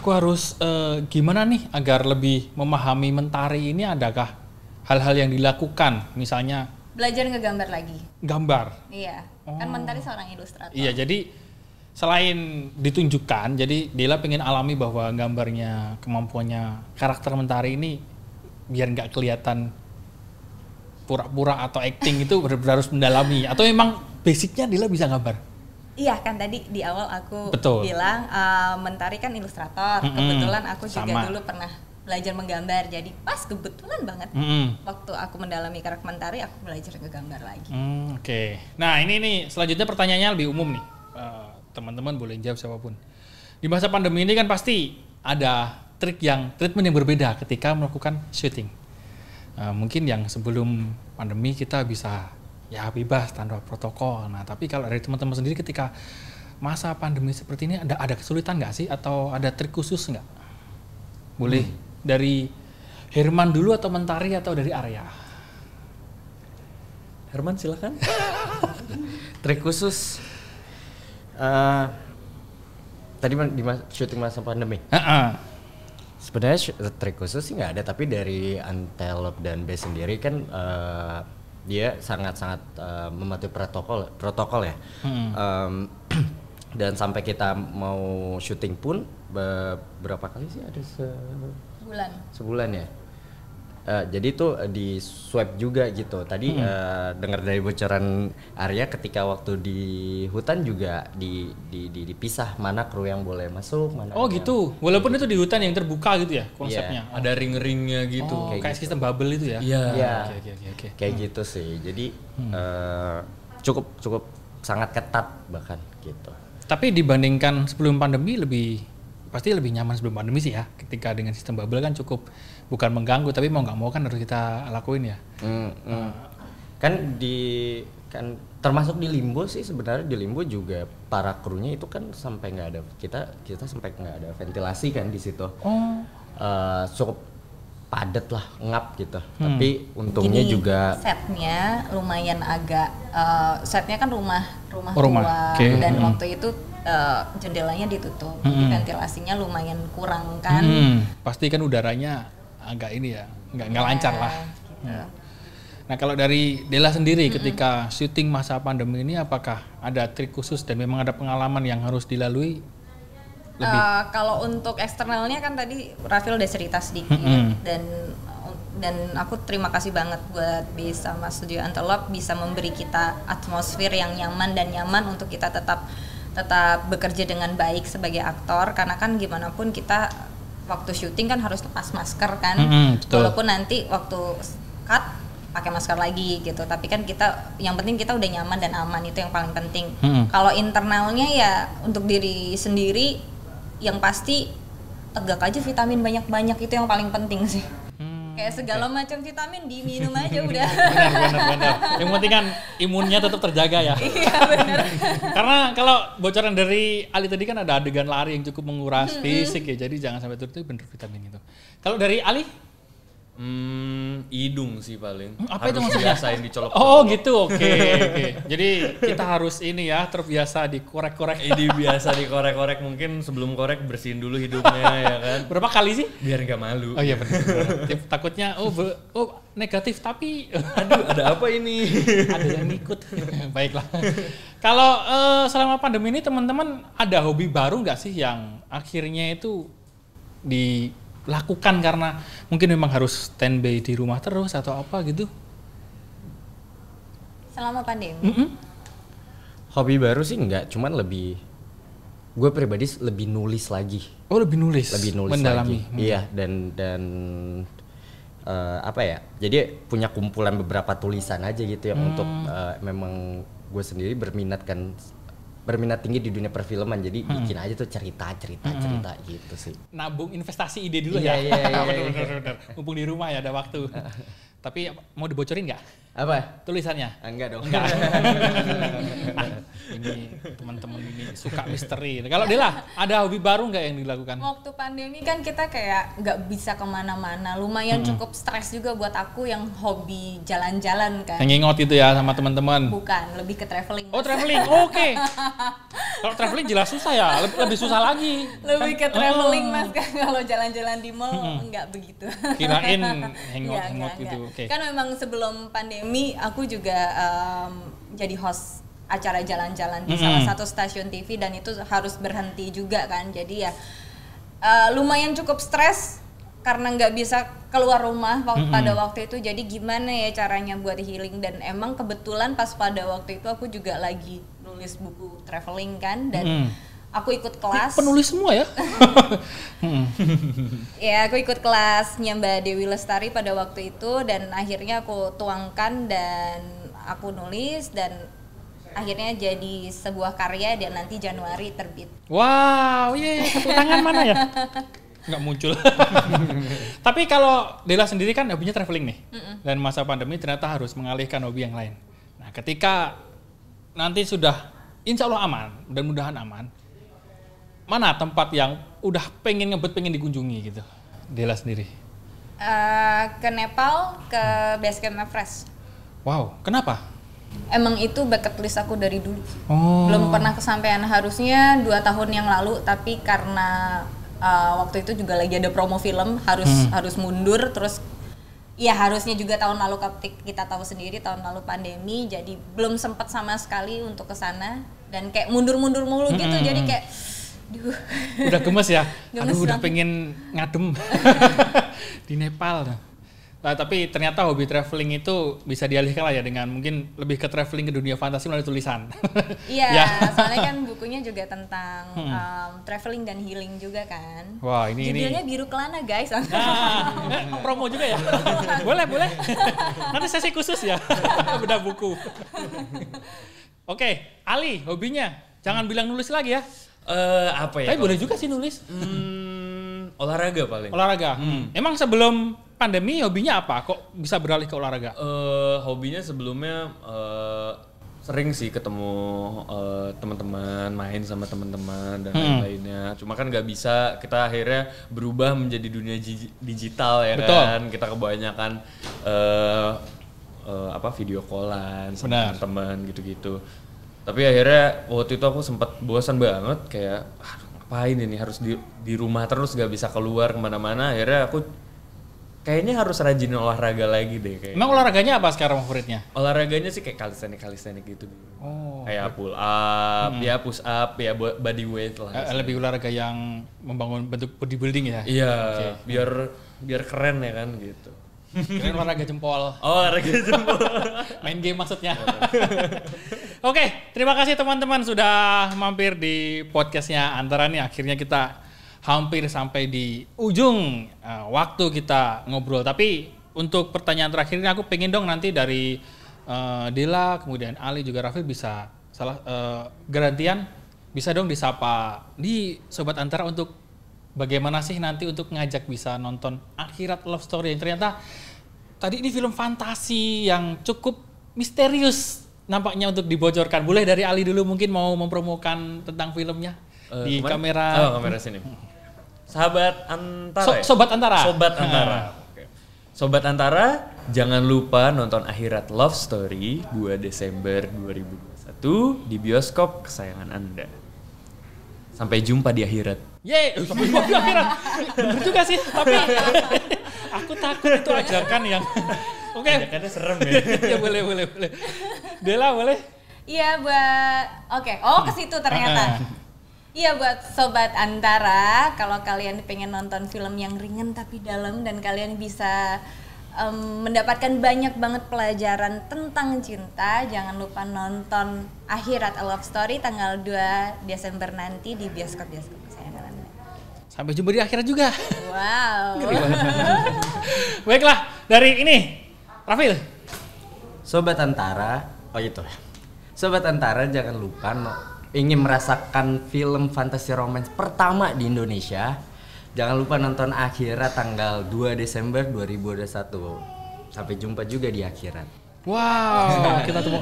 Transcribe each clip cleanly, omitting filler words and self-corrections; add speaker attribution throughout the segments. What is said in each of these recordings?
Speaker 1: aku harus gimana nih agar lebih memahami mentari ini, adakah hal-hal yang dilakukan, misalnya
Speaker 2: Belajar ngegambar lagi.
Speaker 1: gambar?
Speaker 2: Iya, kan mentari seorang ilustrator.
Speaker 1: Iya, jadi selain ditunjukkan, jadi Dela pengen alami bahwa gambarnya, kemampuannya karakter mentari ini biar nggak kelihatan pura-pura atau acting itu benar-benar harus mendalami, atau memang basicnya Dela bisa gambar?
Speaker 2: Iya kan tadi di awal aku
Speaker 1: Betul.
Speaker 2: bilang mentari kan ilustrator. Kebetulan aku juga
Speaker 1: Sama.
Speaker 2: dulu pernah belajar menggambar. Jadi pas kebetulan banget waktu aku mendalami karakter mentari aku belajar ngegambar lagi.
Speaker 1: Oke. Nah ini nih selanjutnya pertanyaannya lebih umum nih. Teman-teman boleh jawab siapapun. Di masa pandemi ini kan pasti ada treatment yang berbeda ketika melakukan syuting. Mungkin yang sebelum pandemi kita bisa ya bebas tanpa protokol. Nah tapi kalau dari teman-teman sendiri ketika masa pandemi seperti ini ada kesulitan nggak sih, atau ada trik khusus nggak? Boleh dari Herman dulu, atau Mentari, atau dari Arya?
Speaker 3: Herman silakan. Trik khusus tadi di syuting masa pandemi. Sebenarnya trik khusus sih nggak ada, tapi dari Antelope dan B sendiri kan dia sangat-sangat mematuhi protokol ya. Dan sampai kita mau syuting pun berapa kali sih, ada sebulan ya. Jadi tuh di swab juga gitu. Tadi dengar dari bocoran Arya ketika waktu di hutan juga dipisah mana kru yang boleh masuk, mana.
Speaker 1: Oh gitu. Walaupun itu di hutan yang terbuka gitu ya konsepnya.
Speaker 3: Yeah.
Speaker 1: Ada ring-ringnya gitu. Kayak
Speaker 3: gitu.
Speaker 1: Sistem bubble itu ya.
Speaker 3: Iya.
Speaker 1: Oke.
Speaker 3: Kayak gitu sih. Jadi cukup sangat ketat bahkan gitu.
Speaker 1: Tapi dibandingkan sebelum pandemi pasti lebih nyaman sebelum pandemi sih ya. Ketika dengan sistem bubble kan cukup bukan mengganggu, tapi mau nggak mau kan harus kita lakuin ya.
Speaker 3: Kan termasuk di Limbo sih sebenarnya. Di Limbo juga para krunya itu kan sampai nggak ada, kita sampai nggak ada ventilasi kan di situ. Cukup padat lah, ngap gitu. Tapi untungnya
Speaker 2: Gini,
Speaker 3: juga
Speaker 2: setnya lumayan agak setnya kan rumah tua.
Speaker 1: Okay.
Speaker 2: Dan waktu itu jendelanya ditutup, jadi ventilasinya lumayan kurang kan.
Speaker 1: Pasti kan udaranya agak ini ya, nggak lancar lah.
Speaker 2: Gitu.
Speaker 1: Nah kalau dari Dela sendiri ketika syuting masa pandemi ini, apakah ada trik khusus dan memang ada pengalaman yang harus dilalui?
Speaker 2: Kalau untuk eksternalnya kan tadi Rafil udah cerita sedikit, dan aku terima kasih banget buat bisa sama Studio Antelope bisa memberi kita atmosfer yang nyaman untuk kita tetap bekerja dengan baik sebagai aktor, karena kan gimana pun kita waktu syuting kan harus lepas masker kan, walaupun nanti waktu cut pakai masker lagi gitu, tapi kan yang penting kita udah nyaman dan aman, itu yang paling penting. Kalau internalnya ya untuk diri sendiri yang pasti tegak aja, vitamin banyak-banyak, itu yang paling penting sih. Kayak segala macam vitamin diminum aja udah.
Speaker 1: Benar. Yang penting kan imunnya tetap terjaga ya.
Speaker 2: Iya benar.
Speaker 1: Karena kalau bocoran dari Ali tadi kan ada adegan lari yang cukup menguras fisik ya, jadi jangan sampai turun, itu bener vitamin itu. Kalau dari Ali?
Speaker 4: Hidung sih paling.
Speaker 1: Apa itu
Speaker 4: harus
Speaker 1: maksudnya?
Speaker 4: biasain dicolok.
Speaker 1: Oh gitu, oke. Jadi kita harus ini ya, terbiasa dikorek-korek.
Speaker 4: Biasa dikorek-korek, mungkin sebelum korek bersihin dulu hidungnya ya kan.
Speaker 1: Berapa kali sih?
Speaker 4: Biar nggak malu.
Speaker 1: Oh iya benar. Takutnya negatif, tapi
Speaker 4: Aduh, ada apa ini?
Speaker 1: ada yang ikut. Baiklah. Kalau selama pandemi ini teman-teman ada hobi baru nggak sih yang akhirnya itu dilakukan karena mungkin memang harus standby di rumah terus atau apa gitu?
Speaker 2: Selama pandemi.
Speaker 3: hobi baru sih enggak, cuman gue pribadi lebih nulis lagi.
Speaker 1: Oh, lebih nulis
Speaker 3: lagi.
Speaker 1: mendalami.
Speaker 3: Iya, dan apa ya, jadi punya kumpulan beberapa tulisan aja gitu yang untuk memang gue sendiri berminat tinggi di dunia perfilman, jadi bikin aja tuh cerita gitu sih.
Speaker 1: Nabung investasi ide dulu
Speaker 3: Iya.
Speaker 1: Bener. Mumpung di rumah ya ada waktu. Tapi mau dibocorin nggak?
Speaker 3: Apa?
Speaker 1: Tulisannya?
Speaker 3: Enggak dong.
Speaker 1: Enggak. Ini teman-teman ini suka misteri. Kalau Dela, ada hobi baru nggak yang dilakukan?
Speaker 2: Waktu pandemi kan kita kayak nggak bisa kemana-mana. Lumayan cukup stres juga buat aku yang hobi jalan-jalan kan.
Speaker 1: Hangout itu ya sama teman-teman?
Speaker 2: Bukan, lebih ke traveling.
Speaker 1: Oh traveling, oke. Kalau traveling jelas susah ya, lebih susah lagi.
Speaker 2: Lebih ke traveling mas kan, kalau jalan-jalan di mall nggak begitu.
Speaker 1: Kirain hangout gitu, oke.
Speaker 2: Kan memang sebelum pandemi aku juga jadi host acara jalan-jalan di salah satu stasiun TV dan itu harus berhenti juga kan. Jadi ya lumayan cukup stres karena nggak bisa keluar rumah pada waktu itu. Jadi gimana ya caranya buat healing, dan emang kebetulan pas pada waktu itu aku juga lagi nulis buku traveling kan, dan aku ikut kelas.
Speaker 1: Penulis semua ya?
Speaker 2: Ya, aku ikut kelasnya Mbak Dewi Lestari pada waktu itu, dan akhirnya aku tuangkan dan aku nulis, dan akhirnya jadi sebuah karya dan nanti Januari terbit.
Speaker 1: Wow, tepuk tangan mana ya? Nggak muncul. Tapi kalau Dela sendiri kan hobinya traveling nih, dan masa pandemi ternyata harus mengalihkan hobi yang lain. Nah, ketika nanti sudah insya Allah aman, mudah-mudahan aman, mana tempat yang udah pengen dikunjungi gitu, Dela sendiri?
Speaker 2: Ke Nepal, ke base camp Everest.
Speaker 1: Wow, kenapa?
Speaker 2: Emang itu bucket list aku dari dulu.
Speaker 1: Belum
Speaker 2: pernah kesampaian, harusnya 2 tahun yang lalu, tapi karena waktu itu juga lagi ada promo film, harus mundur, terus ya harusnya juga tahun lalu kita tahu sendiri tahun lalu pandemi, jadi belum sempat sama sekali untuk ke sana, dan kayak mundur-mundur mulu gitu, jadi kayak
Speaker 1: udah gemes ya.
Speaker 2: Gemes
Speaker 1: udah
Speaker 2: banget.
Speaker 1: pengen ngadem di Nepal. Nah, tapi ternyata hobi traveling itu bisa dialihkan lah ya dengan mungkin lebih ke traveling ke dunia fantasi melalui tulisan.
Speaker 2: Iya, soalnya kan bukunya juga tentang traveling dan healing juga kan.
Speaker 1: Wah, ini
Speaker 2: judulnya Biru Kelana guys.
Speaker 1: Promo juga ya. boleh. Nanti sesi khusus ya. Bedah buku. Oke, Ali hobinya jangan bilang nulis lagi ya.
Speaker 4: Apa ya?
Speaker 1: Tapi boleh juga sih nulis.
Speaker 4: Olahraga paling.
Speaker 1: Olahraga. Emang sebelum pandemi hobinya apa? Kok bisa beralih ke olahraga?
Speaker 4: Hobinya sebelumnya sering sih ketemu teman-teman, main sama teman-teman dan lain-lainnya. Cuma kan nggak bisa, kita akhirnya berubah menjadi dunia digital ya. Betul. Kan. Kita kebanyakan video callan sama teman-teman gitu-gitu. Tapi akhirnya waktu itu aku sempat bosan banget, kayak ngapain ini, harus di rumah terus, gak bisa keluar kemana-mana. Akhirnya aku kayaknya harus rajin olahraga lagi deh. Kayak
Speaker 1: emang olahraganya apa sekarang favoritnya?
Speaker 4: Olahraganya sih kayak calisthenics gitu. Kayak pull up, ya push up, ya body weight lah.
Speaker 1: Lebih olahraga yang membangun bentuk bodybuilding ya?
Speaker 4: Iya, biar keren ya kan gitu.
Speaker 1: Keren olahraga jempol.
Speaker 4: Olahraga jempol.
Speaker 1: Main game maksudnya. Oke, terima kasih teman-teman sudah mampir di podcastnya Antara nih. Akhirnya kita hampir sampai di ujung waktu kita ngobrol. Tapi untuk pertanyaan terakhir ini aku pengen dong nanti dari Dela, kemudian Ali juga Rafil bisa gantian bisa dong disapa di Sobat Antara untuk bagaimana sih nanti untuk ngajak bisa nonton Akhirat Love Story yang ternyata tadi ini film fantasi yang cukup misterius nampaknya untuk dibocorkan. Boleh dari Ali dulu mungkin mau mempromokan tentang filmnya di kamera.
Speaker 4: Kamera sini. Sahabat Antara.
Speaker 1: Sobat Antara.
Speaker 4: Sobat Antara. Oke. Sobat Antara, jangan lupa nonton Akhirat Love Story 2 Desember 2021 di bioskop kesayangan Anda. Sampai jumpa di akhirat.
Speaker 1: Yeay, sampai jumpa di akhirat. Bener juga sih, tapi aku takut itu ajakan yang oke.
Speaker 4: Ajakannya serem ya.
Speaker 1: Ya boleh. Dela boleh?
Speaker 2: Iya ke situ ternyata. Iya buat Sobat Antara, kalau kalian pengen nonton film yang ringan tapi dalam dan kalian bisa mendapatkan banyak banget pelajaran tentang cinta, jangan lupa nonton Akhirat A Love Story tanggal 2 Desember nanti di bioskop-bioskop kesayangan Anda.
Speaker 1: Sampai jumpa di akhirat juga.
Speaker 2: Wow.
Speaker 1: Baiklah, dari ini Rafil.
Speaker 3: Sobat Antara, Sobat Antara jangan lupa ingin merasakan film fantasi romance pertama di Indonesia, jangan lupa nonton Akhirat tanggal 2 Desember 2021. Sampai jumpa juga di akhirat.
Speaker 1: Wow, kita temu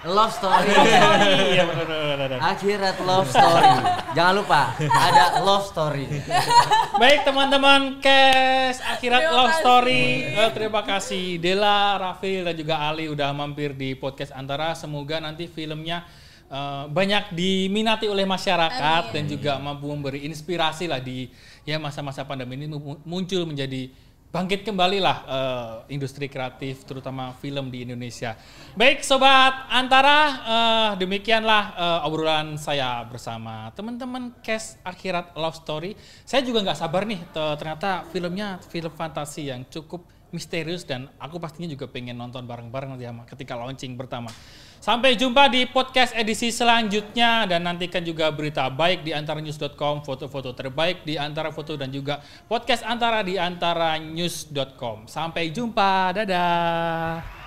Speaker 3: Love story.
Speaker 1: Iya benar.
Speaker 3: Akhirat love story. Jangan lupa ada love story.
Speaker 1: Baik teman-teman, Kes Akhirat Love Story. Terima kasih Dela, Rafil dan juga Ali udah mampir di podcast Antara. Semoga nanti filmnya banyak diminati oleh masyarakat. Amin. Dan juga mampu memberi inspirasi lah di masa-masa pandemi ini muncul menjadi bangkit kembali lah industri kreatif terutama film di Indonesia. Baik Sobat Antara, demikianlah obrolan saya bersama teman-teman Kes Akhirat Love Story. Saya juga nggak sabar nih, ternyata filmnya film fantasi yang cukup misterius dan aku pastinya juga pengen nonton bareng-bareng nanti ketika launching pertama. Sampai jumpa di podcast edisi selanjutnya dan nantikan juga berita baik di antaranews.com, foto-foto terbaik di Antara Foto dan juga podcast Antara di antaranews.com. Sampai jumpa, dadah.